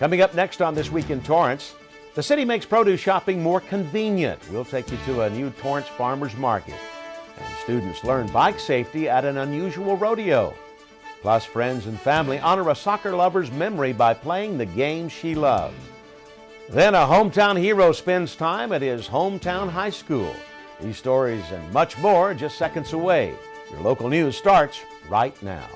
Coming up next on This Week in Torrance, the city makes produce shopping more convenient. We'll take you to a new Torrance farmers market. And students learn bike safety at an unusual rodeo. Plus, friends and family honor a soccer lover's memory by playing the game she loves. Then a hometown hero spends time at his hometown high school. These stories and much more just seconds away. Your local news starts right now.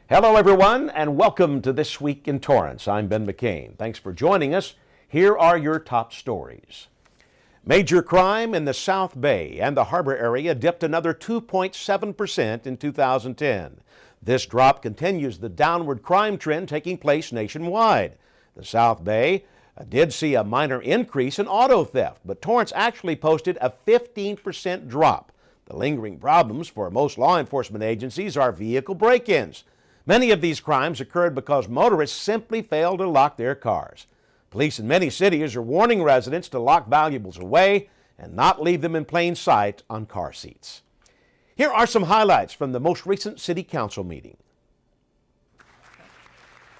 Hello, everyone, and welcome to This Week in Torrance. I'm Ben McCain. Thanks for joining us. Here are your top stories. Major crime in the South Bay and the harbor area dipped another 2.7% in 2010. This drop continues the downward crime trend taking place nationwide. The South Bay did see a minor increase in auto theft, but Torrance actually posted a 15% drop. The lingering problems for most law enforcement agencies are vehicle break-ins. Many of these crimes occurred because motorists simply failed to lock their cars. Police in many cities are warning residents to lock valuables away and not leave them in plain sight on car seats. Here are some highlights from the most recent City Council meeting.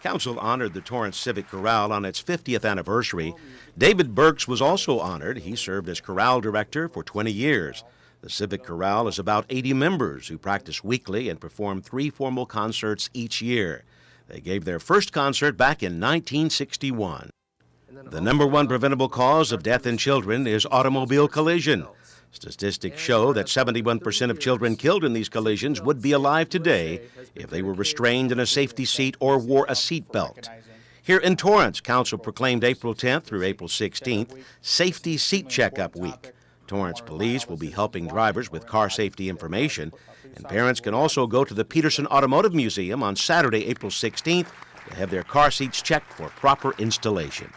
Council honored the Torrance Civic Corral on its 50th anniversary. David Burks was also honored. He served as Corral Director for 20 years. The Civic Corral is about 80 members who practice weekly and perform 3 formal concerts each year. They gave their first concert back in 1961. The number one preventable cause of death in children is automobile collision. Statistics show that 71% of children killed in these collisions would be alive today if they were restrained in a safety seat or wore a seat belt. Here in Torrance, Council proclaimed April 10th through April 16th Safety Seat Checkup Week. Torrance Police will be helping drivers with car safety information, and parents can also go to the Peterson Automotive Museum on Saturday, April 16th to have their car seats checked for proper installation.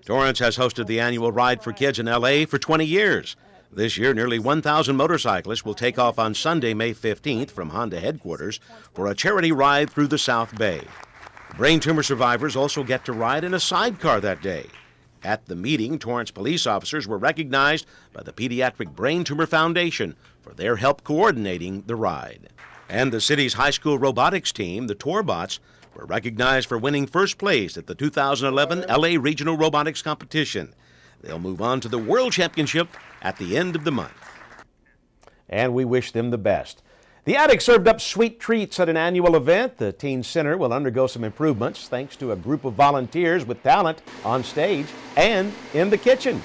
Torrance has hosted the annual Ride for Kids in L.A. for 20 years. This year, nearly 1,000 motorcyclists will take off on Sunday, May 15th from Honda headquarters for a charity ride through the South Bay. Brain tumor survivors also get to ride in a sidecar that day. At the meeting, Torrance police officers were recognized by the Pediatric Brain Tumor Foundation for their help coordinating the ride. And the city's high school robotics team, the Torbots, were recognized for winning first place at the 2011 LA Regional Robotics Competition. They'll move on to the World Championship at the end of the month. And we wish them the best. The Attic served up sweet treats at an annual event. The teen center will undergo some improvements thanks to a group of volunteers with talent on stage and in the kitchen.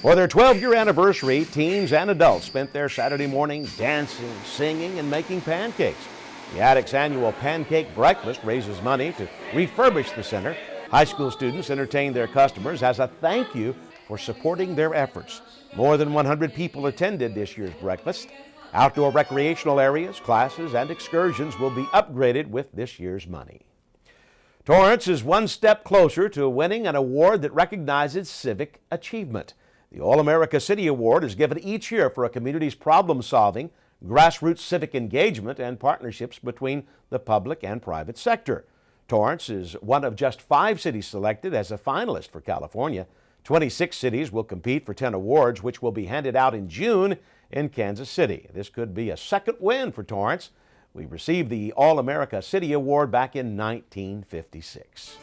For their 12-year anniversary, teens and adults spent their Saturday morning dancing, singing, and making pancakes. The Attic's annual pancake breakfast raises money to refurbish the center. High school students entertain their customers as a thank you for supporting their efforts. More than 100 people attended this year's breakfast. Outdoor recreational areas, classes, and excursions will be upgraded with this year's money. Torrance is one step closer to winning an award that recognizes civic achievement. The All-America City Award is given each year for a community's problem-solving, grassroots civic engagement, and partnerships between the public and private sector. Torrance is one of just 5 cities selected as a finalist for California. 26 cities will compete for 10 awards, which will be handed out in June in Kansas City. This could be a second win for Torrance. We received the All-America City Award back in 1956.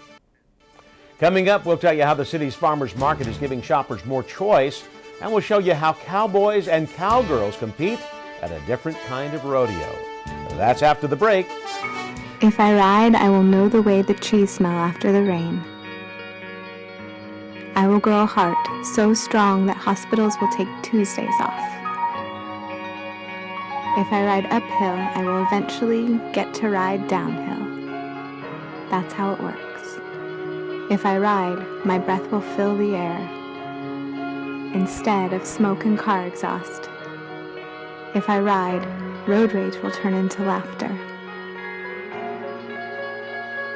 Coming up, we'll tell you how the city's farmers market is giving shoppers more choice, and we'll show you how cowboys and cowgirls compete at a different kind of rodeo. That's after the break. If I ride, I will know the way the trees smell after the rain. I will grow a heart so strong that hospitals will take Tuesdays off. If I ride uphill, I will eventually get to ride downhill. That's how it works. If I ride, my breath will fill the air instead of smoke and car exhaust. If I ride, road rage will turn into laughter.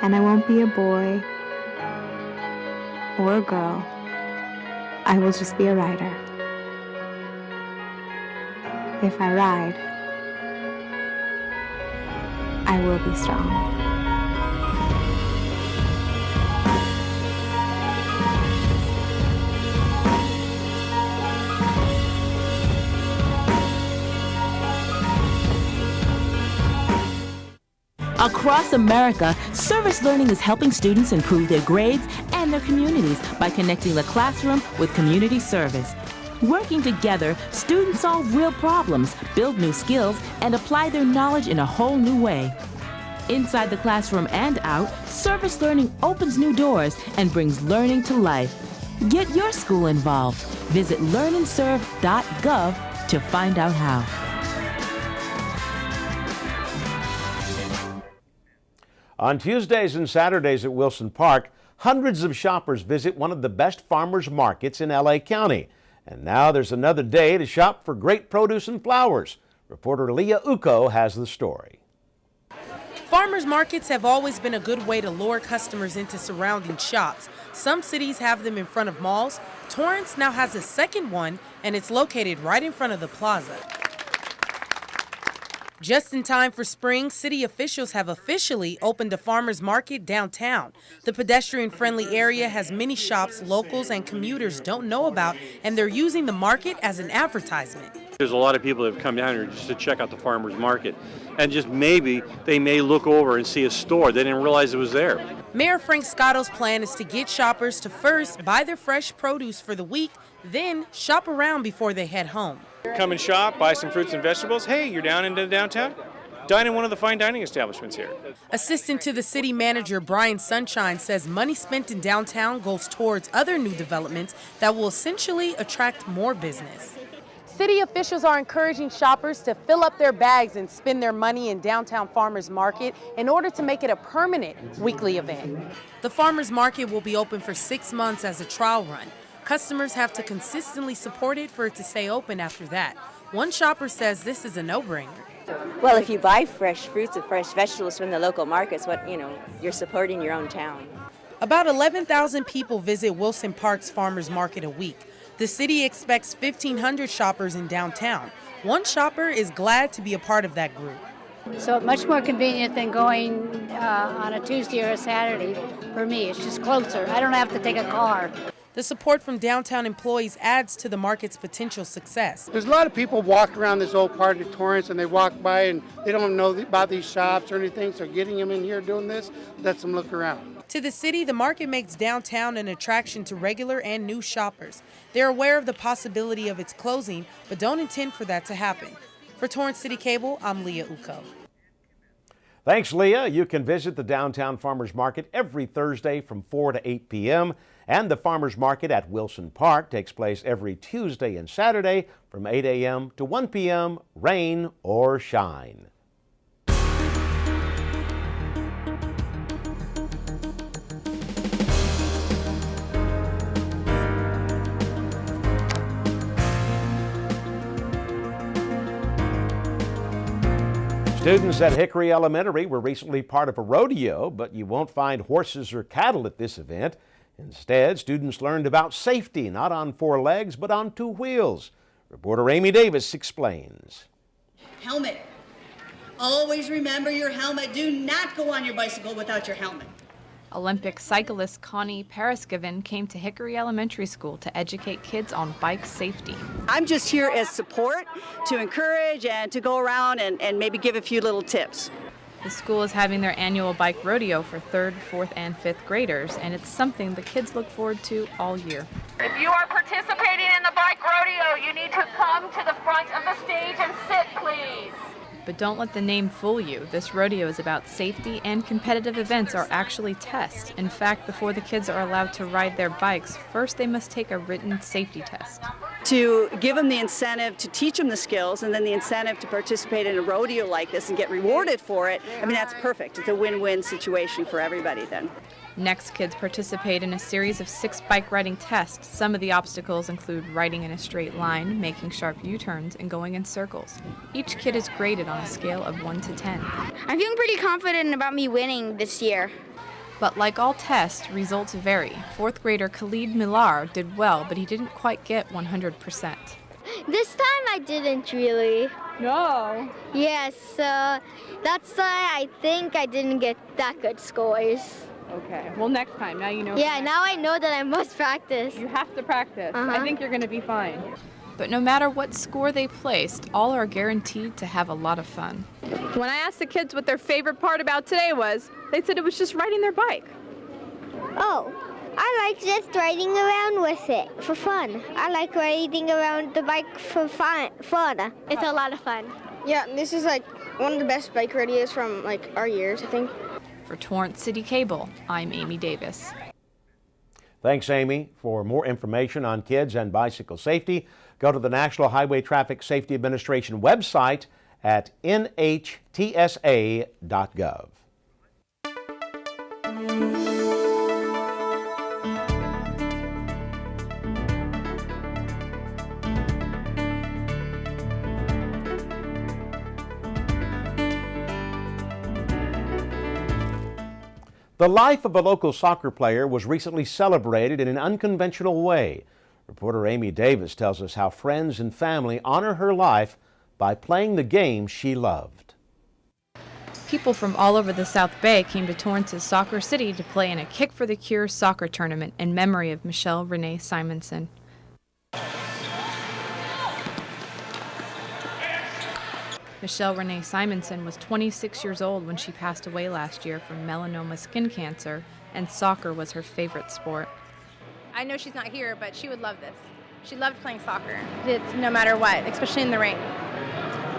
And I won't be a boy or a girl. I will just be a rider. If I ride, I will be strong. Across America, service learning is helping students improve their grades and their communities by connecting the classroom with community service. Working together, students solve real problems, build new skills, and apply their knowledge in a whole new way. Inside the classroom and out, service learning opens new doors and brings learning to life. Get your school involved. Visit learnandserve.gov to find out how. On Tuesdays and Saturdays at Wilson Park, hundreds of shoppers visit one of the best farmers markets in LA County. And now there's another day to shop for great produce and flowers. Reporter Leah Uko has the story. Farmers markets have always been a good way to lure customers into surrounding shops. Some cities have them in front of malls. Torrance now has a second one, and it's located right in front of the plaza. Just in time for spring, city officials have officially opened a farmers market downtown. The pedestrian-friendly area has many shops locals and commuters don't know about, and they're using the market as an advertisement. There's a lot of people that have come down here just to check out the farmers market, and just maybe they may look over and see a store. They didn't realize it was there. Mayor Frank Scotto's plan is to get shoppers to first buy their fresh produce for the week, then shop around before they head home. Come and shop, buy some fruits and vegetables. Hey, you're down into downtown? Dine in one of the fine dining establishments here. Assistant to the city manager Brian Sunshine says money spent in downtown goes towards other new developments that will essentially attract more business. City officials are encouraging shoppers to fill up their bags and spend their money in downtown farmers market in order to make it a permanent weekly event. The farmers market will be open for 6 months as a trial run. Customers have to consistently support it for it to stay open after that. One shopper says this is a no-brainer. Well, if you buy fresh fruits and fresh vegetables from the local markets, you're supporting your own town. About 11,000 people visit Wilson Park's farmers market a week. The city expects 1,500 shoppers in downtown. One shopper is glad to be a part of that group. So much more convenient than going on a Tuesday or a Saturday for me. It's just closer. I don't have to take a car. The support from downtown employees adds to the market's potential success. There's a lot of people walk around this old part of Torrance and they walk by and they don't know about these shops or anything, so getting them in here doing this lets them look around. To the city, the market makes downtown an attraction to regular and new shoppers. They're aware of the possibility of its closing, but don't intend for that to happen. For Torrance CitiCABLE, I'm Leah Uko. Thanks, Leah. You can visit the downtown farmers market every Thursday from 4 to 8 p.m. And the farmers market at Wilson Park takes place every Tuesday and Saturday from 8 a.m. to 1 p.m., rain or shine. Students at Hickory Elementary were recently part of a rodeo, but you won't find horses or cattle at this event. Instead, students learned about safety, not on 4 legs, but on 2 wheels. Reporter Amy Davis explains. Helmet. Always remember your helmet. Do not go on your bicycle without your helmet. Olympic cyclist Connie Paraskiven came to Hickory Elementary School to educate kids on bike safety. I'm just here as support, to encourage and to go around and maybe give a few little tips. The school is having their annual bike rodeo for 3rd, 4th, and 5th graders, and it's something the kids look forward to all year. If you are participating in the bike rodeo, you need to come to the front of the stage and sit, please. But don't let the name fool you. This rodeo is about safety, and competitive events are actually tests. In fact, before the kids are allowed to ride their bikes, first they must take a written safety test. To give them the incentive to teach them the skills and then the incentive to participate in a rodeo like this and get rewarded for it, I mean, that's perfect. It's a win-win situation for everybody then. Next, kids participate in a series of 6 bike riding tests. Some of the obstacles include riding in a straight line, making sharp U-turns, and going in circles. Each kid is graded on a scale of 1 to 10. I'm feeling pretty confident about me winning this year. But like all tests, results vary. 4th grader Khalid Millar did well, but he didn't quite get 100%. This time I didn't really. No. Yes, that's why I think I didn't get that good scores. Okay, well next time, now you know. Yeah, now I know that I must practice. You have to practice. I think you're going to be fine. But no matter what score they placed, all are guaranteed to have a lot of fun. When I asked the kids what their favorite part about today was, they said it was just riding their bike. Oh, I like just riding around with it for fun. I like riding around the bike for fun. It's a lot of fun. Yeah, this is like one of the best bike rodeos from like our years, I think. For Torrance City Cable, I'm Amy Davis. Thanks, Amy. For more information on kids and bicycle safety, go to the National Highway Traffic Safety Administration website at nhtsa.gov. The life of a local soccer player was recently celebrated in an unconventional way. Reporter Amy Davis tells us how friends and family honor her life by playing the game she loved. People from all over the South Bay came to Torrance's Soccer City to play in a Kick for the Cure soccer tournament in memory of Michelle Renee Simonson. Michelle Renee Simonson was 26 years old when she passed away last year from melanoma skin cancer, and soccer was her favorite sport. I know she's not here, but she would love this. She loved playing soccer. It's no matter what, especially in the rain.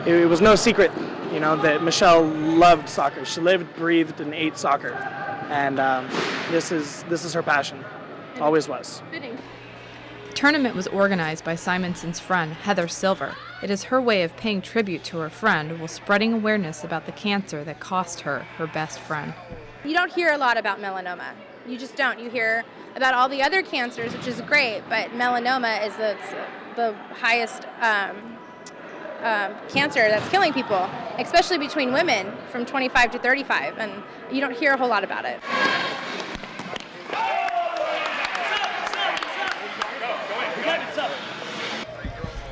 It was no secret, you know, that Michelle loved soccer. She lived, breathed, and ate soccer, and this is her passion. Always was. The tournament was organized by Simonson's friend, Heather Silver. It is her way of paying tribute to her friend while spreading awareness about the cancer that cost her best friend. You don't hear a lot about melanoma. You just don't. You hear about all the other cancers, which is great, but melanoma is the highest cancer that's killing people, especially between women from 25 to 35, and you don't hear a whole lot about it.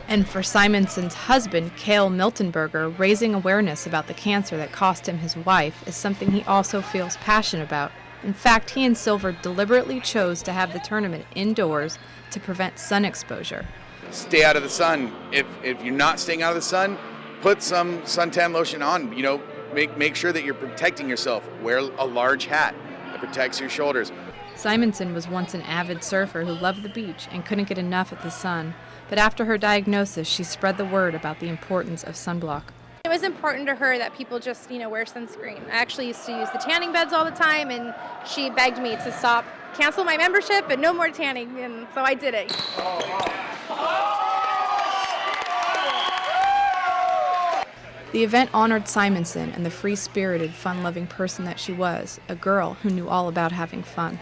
And for Simonson's husband, Cale Miltenberger, raising awareness about the cancer that cost him his wife is something he also feels passionate about. In fact, he and Silver deliberately chose to have the tournament indoors to prevent sun exposure. Stay out of the sun. If you're not staying out of the sun, put some suntan lotion on. You know, make sure that you're protecting yourself. Wear a large hat that protects your shoulders. Simonson was once an avid surfer who loved the beach and couldn't get enough of the sun. But after her diagnosis, she spread the word about the importance of sunblock. It was important to her that people just, wear sunscreen. I actually used to use the tanning beds all the time, and she begged me to cancel my membership and no more tanning, and so I did it. The event honored Simonson and the free-spirited, fun-loving person that she was, a girl who knew all about having fun.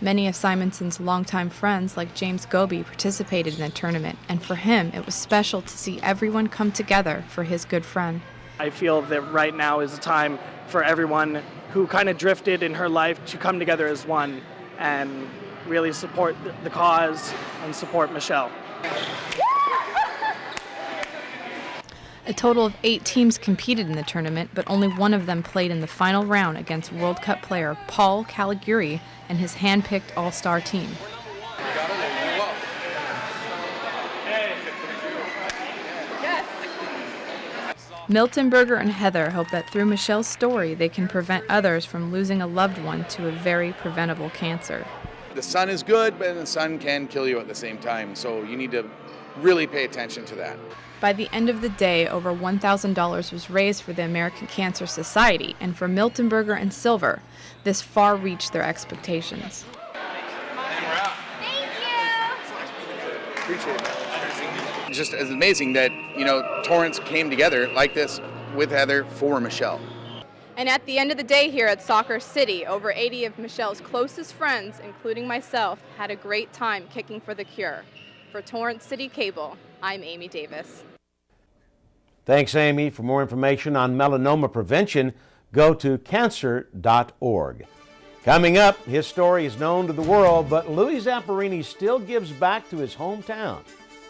Many of Simonson's longtime friends, like James Goby, participated in the tournament, and for him, it was special to see everyone come together for his good friend. I feel that right now is a time for everyone who kind of drifted in her life to come together as one and really support the cause and support Michelle. A total of 8 teams competed in the tournament, but only one of them played in the final round against World Cup player Paul Caliguri and his hand-picked all-star team. Miltenberger and Heather hope that through Michelle's story, they can prevent others from losing a loved one to a very preventable cancer. The sun is good, but the sun can kill you at the same time, so you need to really pay attention to that. By the end of the day, over $1,000 was raised for the American Cancer Society, and for Miltenberger and Silver, this far reached their expectations. Appreciate it. It's just as amazing that, Torrance came together like this with Heather for Michelle. And at the end of the day here at Soccer City, over 80 of Michelle's closest friends, including myself, had a great time kicking for the cure. For Torrance City Cable, I'm Amy Davis. Thanks, Amy. For more information on melanoma prevention, go to cancer.org. Coming up, his story is known to the world, but Louie Zamperini still gives back to his hometown.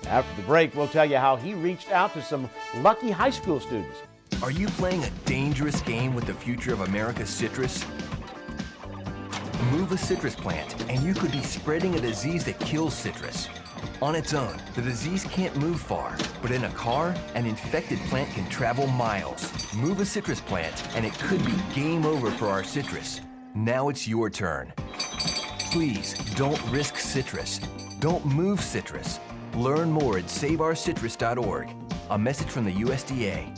After the break, we'll tell you how he reached out to some lucky high school students. Are you playing a dangerous game with the future of America's citrus? Move a citrus plant, and you could be spreading a disease that kills citrus. On its own, the disease can't move far, but in a car, an infected plant can travel miles. Move a citrus plant, and it could be game over for our citrus. Now it's your turn. Please, don't risk citrus. Don't move citrus. Learn more at saveourcitrus.org. A message from the USDA.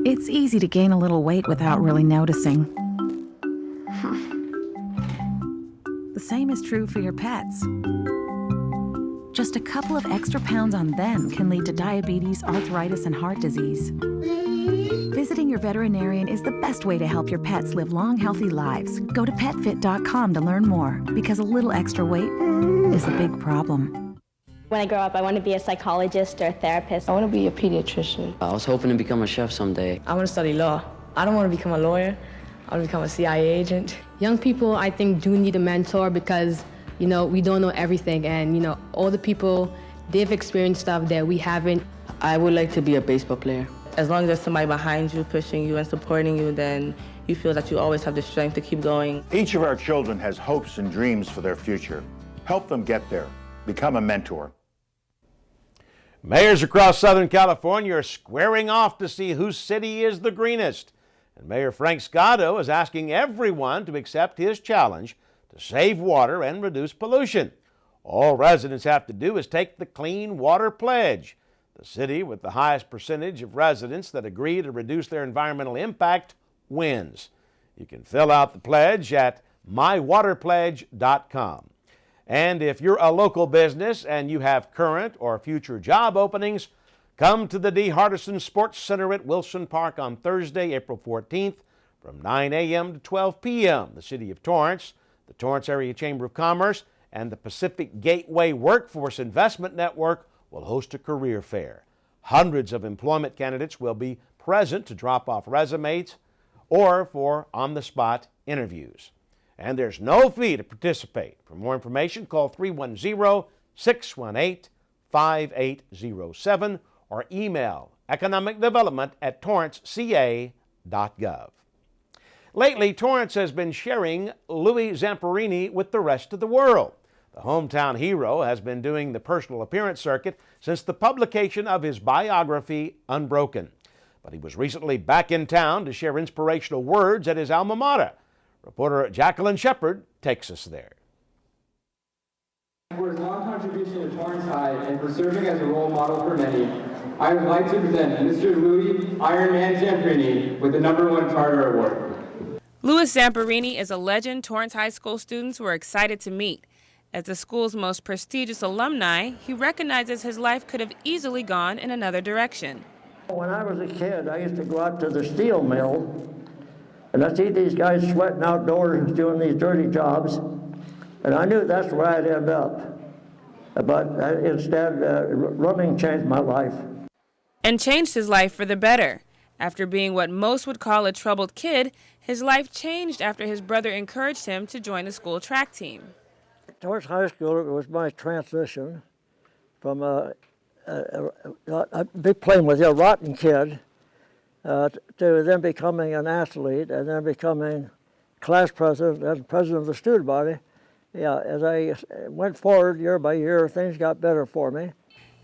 It's easy to gain a little weight without really noticing. The same is true for your pets. Just a couple of extra pounds on them can lead to diabetes, arthritis, and heart disease. Visiting your veterinarian is the best way to help your pets live long, healthy lives. Go to petfit.com to learn more, because a little extra weight is a big problem. When I grow up, I want to be a psychologist or a therapist. I want to be a pediatrician. I was hoping to become a chef someday. I want to study law. I don't want to become a lawyer. I want to become a CIA agent. Young people, I think, do need a mentor because, we don't know everything. And, all the people, they've experienced stuff that we haven't. I would like to be a baseball player. As long as there's somebody behind you, pushing you and supporting you, then you feel that you always have the strength to keep going. Each of our children has hopes and dreams for their future. Help them get there. Become a mentor. Mayors across Southern California are squaring off to see whose city is the greenest. And Mayor Frank Scotto is asking everyone to accept his challenge to save water and reduce pollution. All residents have to do is take the Clean Water Pledge. The city with the highest percentage of residents that agree to reduce their environmental impact wins. You can fill out the pledge at mywaterpledge.com. And if you're a local business and you have current or future job openings, come to the D. Hardison Sports Center at Wilson Park on Thursday, April 14th from 9 a.m. to 12 p.m. The City of Torrance, the Torrance Area Chamber of Commerce, and the Pacific Gateway Workforce Investment Network will host a career fair. Hundreds of employment candidates will be present to drop off resumes or for on-the-spot interviews. And there's no fee to participate. For more information, call 310-618-5807 or email economicdevelopment@torranceca.gov. Lately, Torrance has been sharing Louie Zamperini with the rest of the world. The hometown hero has been doing the personal appearance circuit since the publication of his biography, Unbroken. But he was recently back in town to share inspirational words at his alma mater. Reporter Jacqueline Shepard takes us there. For his long contribution to Torrance High and for serving as a role model for many, I would like to present Mr. Louie Iron Man Zamperini with the #1 Charter Award. Louie Zamperini is a legend Torrance High School students were excited to meet. As the school's most prestigious alumni, he recognizes his life could have easily gone in another direction. When I was a kid, I used to go out to the steel mill, and I'd see these guys sweating outdoors doing these dirty jobs, and I knew that's where I'd end up. But instead, running changed my life. And changed his life for the better. After being what most would call a troubled kid, his life changed after his brother encouraged him to join the school track team. Torrance High School was my transition from a big playing with a rotten kid to then becoming an athlete and then becoming class president and president of the student body. Yeah, as I went forward year by year, things got better for me.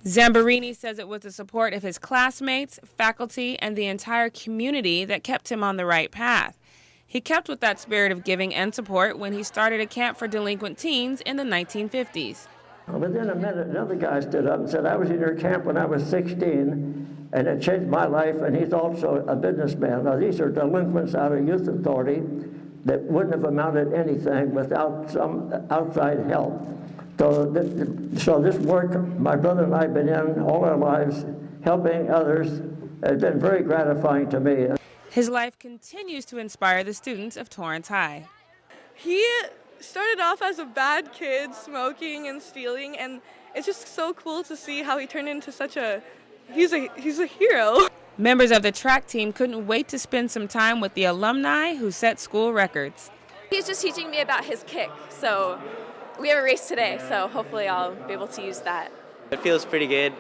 Zamperini says it was the support of his classmates, faculty, and the entire community that kept him on the right path. He kept with that spirit of giving and support when he started a camp for delinquent teens in the 1950s. Within a minute, another guy stood up and said, I was in your camp when I was 16, and it changed my life, and he's also a businessman. Now, these are delinquents out of youth authority that wouldn't have amounted to anything without some outside help. So this work my brother and I have been in all our lives, helping others, has been very gratifying to me. His life continues to inspire the students of Torrance High. He started off as a bad kid, smoking and stealing, and it's just so cool to see how he turned into he's a hero. Members of the track team couldn't wait to spend some time with the alumni who set school records. He's just teaching me about his kick, so we have a race today, so hopefully I'll be able to use that. It feels pretty good.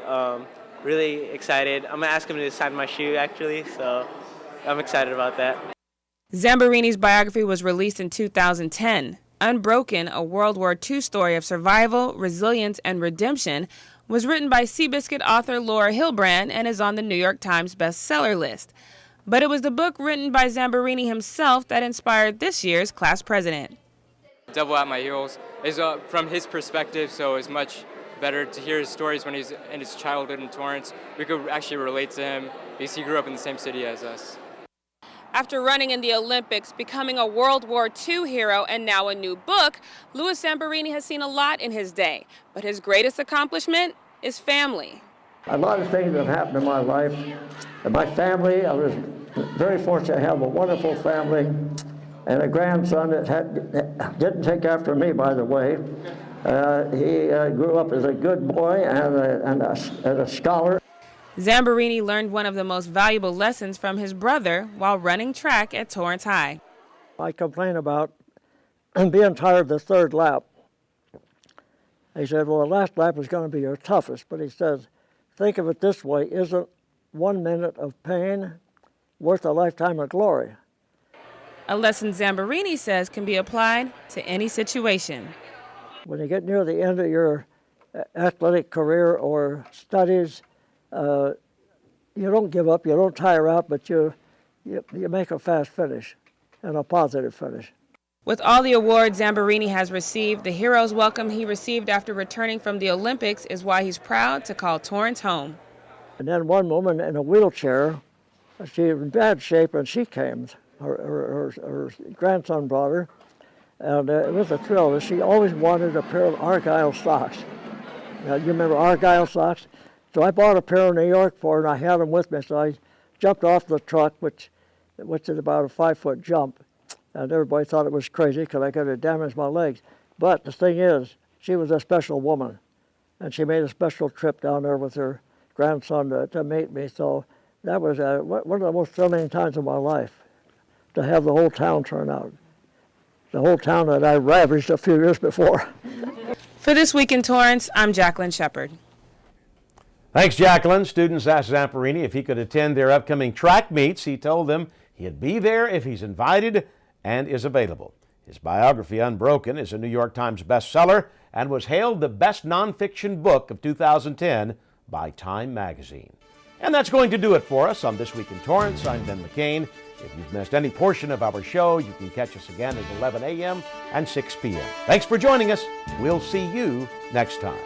Really excited. I'm gonna ask him to sign my shoe actually, so I'm excited about that. Zamperini's biography was released in 2010. Unbroken, a World War II story of survival, resilience, and redemption, was written by Seabiscuit author Laura Hilbrand and is on the New York Times bestseller list. But it was the book written by Zamperini himself that inspired this year's class president. Devil at My Heels is from his perspective, so it's much better to hear his stories when he's in his childhood in Torrance. We could actually relate to him because he grew up in the same city as us. After running in the Olympics, becoming a World War II hero, and now a new book, Louie Zamperini has seen a lot in his day. But his greatest accomplishment is family. A lot of things have happened in my life. And my family, I was very fortunate to have a wonderful family and a grandson that didn't take after me, by the way. He grew up as a good boy and a scholar. Zamperini learned one of the most valuable lessons from his brother while running track at Torrance High. I complained about being tired the third lap. He said, well, the last lap is going to be your toughest. But he says, think of it this way, isn't 1 minute of pain worth a lifetime of glory? A lesson Zamperini says can be applied to any situation. When you get near the end of your athletic career or studies, you don't give up, you don't tire out, but you make a fast finish and a positive finish. With all the awards Zamperini has received, the hero's welcome he received after returning from the Olympics is why he's proud to call Torrance home. And then one woman in a wheelchair, she was in bad shape, and she came. Her grandson brought her, and it was a thrill. She always wanted a pair of Argyle socks. Now, you remember Argyle socks? So I bought a pair in New York for her, and I had them with me. So I jumped off the truck, which is about a 5-foot jump. And everybody thought it was crazy because I could have damaged my legs. But the thing is, she was a special woman. And she made a special trip down there with her grandson to meet me. So that was one of the most thrilling times of my life, to have the whole town turn out. The whole town that I ravaged a few years before. For This Week in Torrance, I'm Jacqueline Shepard. Thanks, Jacqueline. Students asked Zamperini if he could attend their upcoming track meets. He told them he'd be there if he's invited and is available. His biography, Unbroken, is a New York Times bestseller and was hailed the best nonfiction book of 2010 by Time magazine. And that's going to do it for us on This Week in Torrance. I'm Ben McCain. If you've missed any portion of our show, you can catch us again at 11 a.m. and 6 p.m. Thanks for joining us. We'll see you next time.